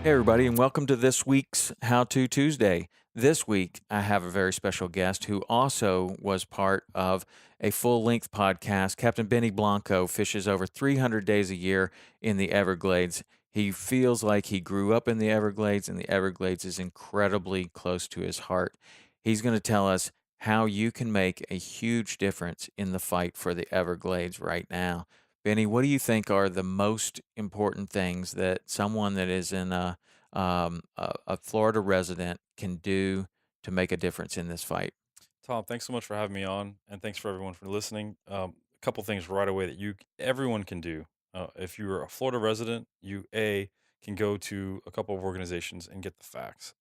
Hey, everybody, and welcome to this week's How To Tuesday. This week, I have a very special guest who also was part of a full length podcast. Captain Benny Blanco fishes over 300 days a year in the Everglades. He feels like he grew up in the Everglades, and the Everglades is incredibly close to his heart. He's going to tell us how you can make a huge difference in the fight for the Everglades right now. Benny, what do you think are the most important things that someone that is in a Florida resident can do to make a difference in this fight? Tom, thanks so much for having me on, and thanks for everyone for listening. A couple things right away that everyone can do. If you're a Florida resident, you can go to a couple of organizations and get the facts.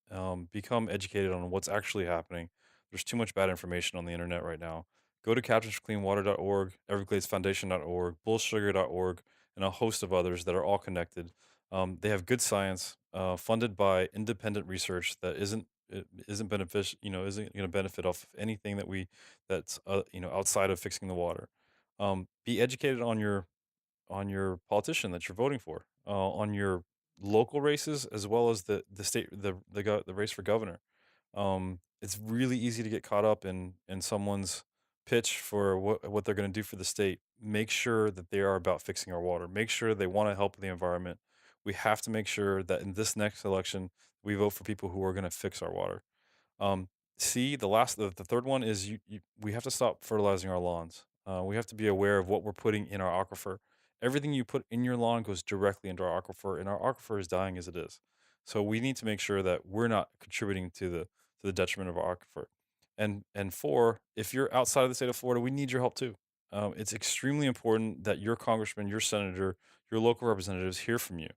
Become educated on what's actually happening. There's too much bad information on the internet right now. Go to captainsforcleanwater.org, evergladesfoundation.org, bullsugar.org, and a host of others that are all connected. They have good science, funded by independent research that isn't beneficial, isn't going to benefit off of anything that's outside of fixing the water. Be educated on your politician that you're voting for, on your local races as well as the state the race for governor. It's really easy to get caught up in someone's pitch for what they're going to do for the state. Make sure that they are about fixing our water. Make sure they want to help the environment. We have to make sure that in this next election we vote for people who are going to fix our water. um, the third one is we have to stop fertilizing our lawns. We have to be aware of what we're putting in our aquifer. Everything you put in your lawn goes directly into our aquifer, and our aquifer is dying as it is. So we need to make sure that we're not contributing to the detriment of our aquifer. And four, if you're outside of the state of Florida, we need your help too. It's extremely important that your congressman, your senator, your local representatives hear from you.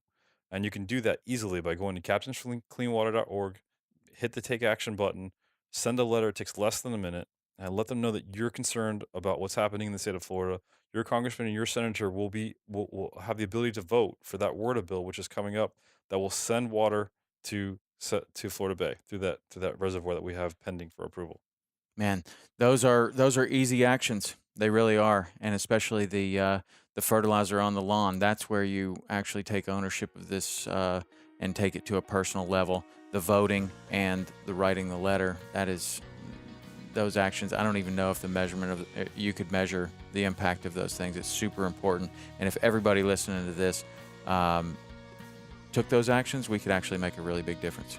And you can do that easily by going to captainscleanwater.org, hit the take action button, send a letter. It takes less than a minute, and let them know that you're concerned about what's happening in the state of Florida. Your congressman and your senator will have the ability to vote for that WRDA bill, which is coming up, that will send water to Florida Bay through that reservoir that we have pending for approval. Man, those are easy actions. They really are, and especially the fertilizer on the lawn. That's where you actually take ownership of this and take it to a personal level. The voting and the writing the letter. That is those actions. I don't even know if the measurement of you could measure the impact of those things. It's super important, and if everybody listening to this um, took those actions, we could actually make a really big difference.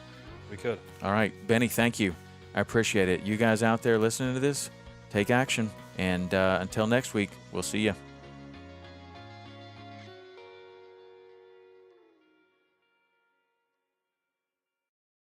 We could. All right, Benny, thank you. I appreciate it. You guys out there listening to this, take action. And until next week, we'll see you.